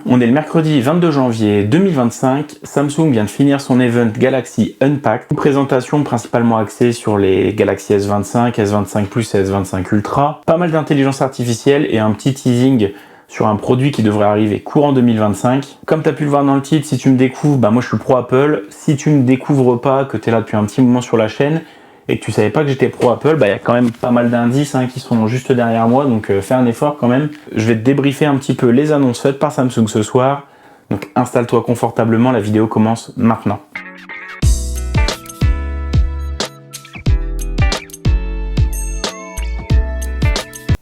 On est le mercredi 22 janvier 2025. Samsung vient de finir son event Galaxy Unpacked. Une présentation principalement axée sur les Galaxy S25, S25 Plus et S25 Ultra. Pas mal d'intelligence artificielle et un petit teasing sur un produit qui devrait arriver courant 2025. Comme tu as pu le voir dans le titre, si tu me découvres, moi je suis pro Apple. Si tu me découvres pas, que tu es là depuis un petit moment sur la chaîne et que tu savais pas que j'étais pro Apple, il y a quand même pas mal d'indices qui sont juste derrière moi, donc fais un effort quand même. Je vais te débriefer un petit peu les annonces faites par Samsung ce soir. Donc installe-toi confortablement, la vidéo commence maintenant.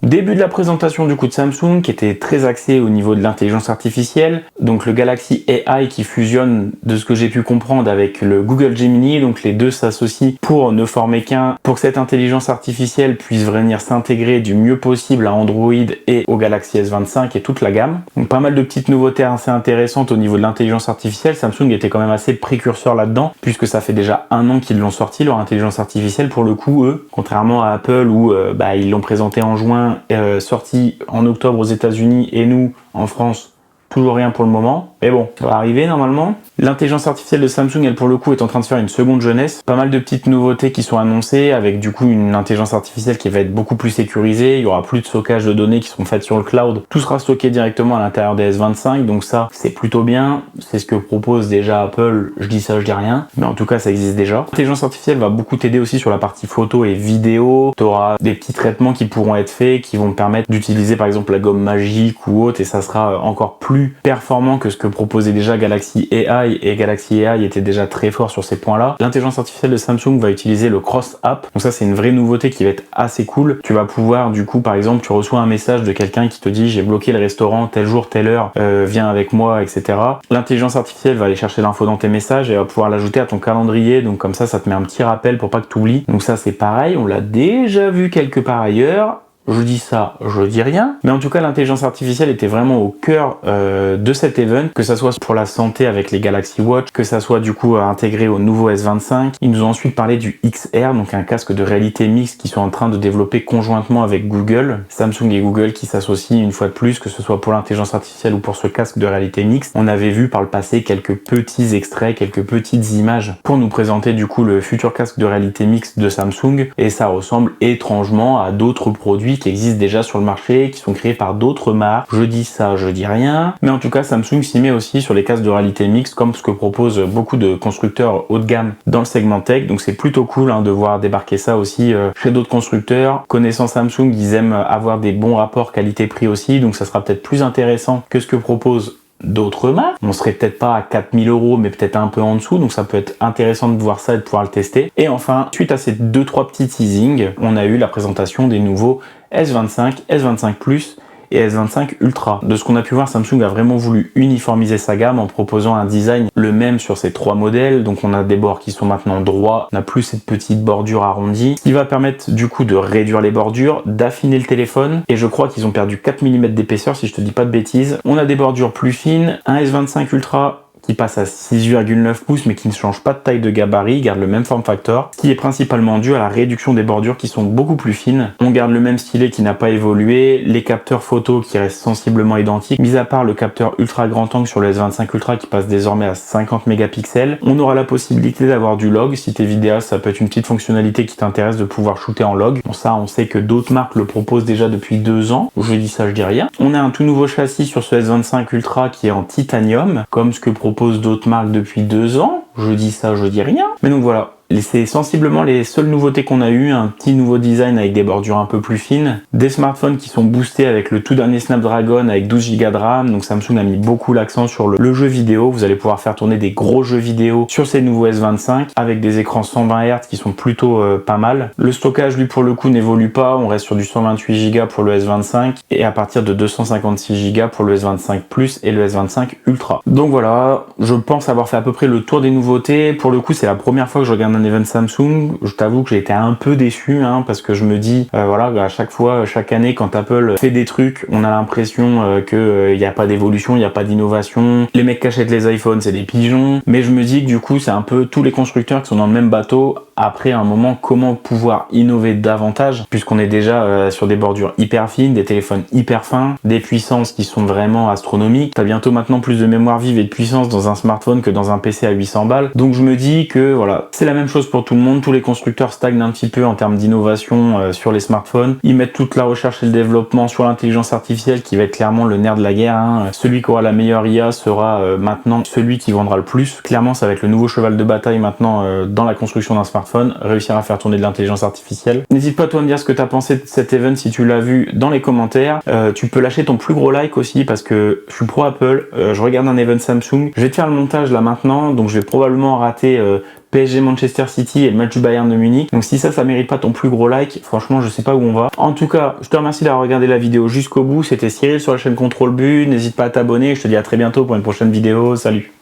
Début de la présentation du coup de Samsung qui était très axé au niveau de l'intelligence artificielle. Donc le Galaxy AI qui fusionne de ce que j'ai pu comprendre avec le Google Gemini. Donc les deux s'associent pour ne former qu'un, pour que cette intelligence artificielle puisse venir s'intégrer du mieux possible à Android et au Galaxy S25 et toute la gamme. Donc pas mal de petites nouveautés assez intéressantes au niveau de l'intelligence artificielle. Samsung était quand même assez précurseur là-dedans puisque ça fait déjà 1 an qu'ils l'ont sorti leur intelligence artificielle pour le coup eux. Contrairement à Apple où ils l'ont présenté en juin, sorti en octobre aux États-Unis et nous en France toujours rien pour le moment, mais bon, ça va arriver normalement. L'intelligence artificielle de Samsung, elle pour le coup, est en train de faire une seconde jeunesse. Pas mal de petites nouveautés qui sont annoncées, avec du coup une intelligence artificielle qui va être beaucoup plus sécurisée. Il y aura plus de stockage de données qui seront faites sur le cloud. Tout sera stocké directement à l'intérieur des S25, donc ça, c'est plutôt bien. C'est ce que propose déjà Apple. Je dis ça, je dis rien, mais en tout cas, ça existe déjà. L'intelligence artificielle va beaucoup t'aider aussi sur la partie photo et vidéo. Tu auras des petits traitements qui pourront être faits, qui vont te permettre d'utiliser par exemple la gomme magique ou autre, et ça sera encore plus performant que ce que proposait déjà Galaxy AI, et Galaxy AI était déjà très fort sur ces points-là. L'intelligence artificielle de Samsung va utiliser le Cross App, donc ça c'est une vraie nouveauté qui va être assez cool. Tu vas pouvoir du coup par exemple tu reçois un message de quelqu'un qui te dit j'ai bloqué le restaurant tel jour telle heure, viens avec moi, etc. L'intelligence artificielle va aller chercher l'info dans tes messages et va pouvoir l'ajouter à ton calendrier, donc comme ça te met un petit rappel pour pas que tu oublies. Donc ça c'est pareil, on l'a déjà vu quelque part ailleurs. Je dis ça, je dis rien. Mais en tout cas, l'intelligence artificielle était vraiment au cœur de cet event, que ça soit pour la santé avec les Galaxy Watch, que ça soit du coup intégré au nouveau S25. Ils nous ont ensuite parlé du XR, donc un casque de réalité mixte qu'ils sont en train de développer conjointement avec Google. Samsung et Google qui s'associent une fois de plus, que ce soit pour l'intelligence artificielle ou pour ce casque de réalité mixte. On avait vu par le passé quelques petits extraits, quelques petites images pour nous présenter du coup le futur casque de réalité mixte de Samsung. Et ça ressemble étrangement à d'autres produits qui existent déjà sur le marché, qui sont créés par d'autres marques. Je dis ça, je dis rien. Mais en tout cas, Samsung s'y met aussi sur les casques de réalité mixte, comme ce que proposent beaucoup de constructeurs haut de gamme dans le segment tech. Donc c'est plutôt cool de voir débarquer ça aussi chez d'autres constructeurs. Connaissant Samsung, ils aiment avoir des bons rapports qualité-prix aussi. Donc ça sera peut-être plus intéressant que ce que propose d'autres marques. On serait peut-être pas à 4000 €, mais peut-être un peu en dessous, donc ça peut être intéressant de voir ça et de pouvoir le tester. Et enfin, suite à ces 2-3 petits teasings, on a eu la présentation des nouveaux S25, S25 Plus et S25 Ultra. De ce qu'on a pu voir, Samsung a vraiment voulu uniformiser sa gamme en proposant un design le même sur ces 3 modèles. Donc on a des bords qui sont maintenant droits, on n'a plus cette petite bordure arrondie, ce qui va permettre du coup de réduire les bordures, d'affiner le téléphone, et je crois qu'ils ont perdu 4 mm d'épaisseur si je te dis pas de bêtises. On a des bordures plus fines, un S25 Ultra qui passe à 6,9 pouces mais qui ne change pas de taille de gabarit, garde le même form factor, ce qui est principalement dû à la réduction des bordures qui sont beaucoup plus fines. On garde le même stylet qui n'a pas évolué, les capteurs photo qui restent sensiblement identiques, mis à part le capteur ultra grand angle sur le S25 Ultra qui passe désormais à 50 mégapixels. On aura la possibilité d'avoir du log, si t'es vidéaste ça peut être une petite fonctionnalité qui t'intéresse de pouvoir shooter en log. Bon ça on sait que d'autres marques le proposent déjà depuis 2 ans, je dis ça je dis rien. On a un tout nouveau châssis sur ce S25 Ultra qui est en titanium, comme ce que propose d'autres marques depuis 2 ans. Je dis ça, je dis rien. Mais donc voilà, c'est sensiblement les seules nouveautés qu'on a eu, un petit nouveau design avec des bordures un peu plus fines, des smartphones qui sont boostés avec le tout dernier Snapdragon avec 12 Go de RAM, donc Samsung a mis beaucoup l'accent sur le jeu vidéo, vous allez pouvoir faire tourner des gros jeux vidéo sur ces nouveaux S25 avec des écrans 120 Hz qui sont plutôt pas mal. Le stockage lui pour le coup n'évolue pas, on reste sur du 128 Go pour le S25 et à partir de 256 Go pour le S25 Plus et le S25 Ultra. Donc voilà, je pense avoir fait à peu près le tour des nouveautés. Pour le coup c'est la première fois que je regarde un event Samsung, je t'avoue que j'ai été un peu déçu parce que je me dis voilà, à chaque fois, chaque année quand Apple fait des trucs, on a l'impression qu'il n'y a pas d'évolution, il n'y a pas d'innovation, les mecs qui achètent les iPhones c'est des pigeons, mais je me dis que du coup c'est un peu tous les constructeurs qui sont dans le même bateau après à un moment comment pouvoir innover davantage, puisqu'on est déjà sur des bordures hyper fines, des téléphones hyper fins, des puissances qui sont vraiment astronomiques. T'as bientôt maintenant plus de mémoire vive et de puissance dans un smartphone que dans un PC à 800 balles. Donc je me dis que voilà, c'est la même chose pour tout le monde. Tous les constructeurs stagnent un petit peu en termes d'innovation sur les smartphones. Ils mettent toute la recherche et le développement sur l'intelligence artificielle qui va être clairement le nerf de la guerre. Celui qui aura la meilleure IA sera maintenant celui qui vendra le plus. Clairement, ça va être le nouveau cheval de bataille maintenant dans la construction d'un smartphone, réussir à faire tourner de l'intelligence artificielle. N'hésite pas toi à me dire ce que tu as pensé de cet event si tu l'as vu dans les commentaires. Tu peux lâcher ton plus gros like aussi parce que je suis pro Apple, je regarde un event Samsung. Je vais te faire le montage là maintenant, donc je vais probablement rater PSG Manchester City et le match du Bayern de Munich. Donc si ça mérite pas ton plus gros like, franchement je sais pas où on va. En tout cas, je te remercie d'avoir regardé la vidéo jusqu'au bout. C'était Cyril sur la chaîne Contrôle Bu. N'hésite pas à t'abonner. Je te dis à très bientôt pour une prochaine vidéo. Salut.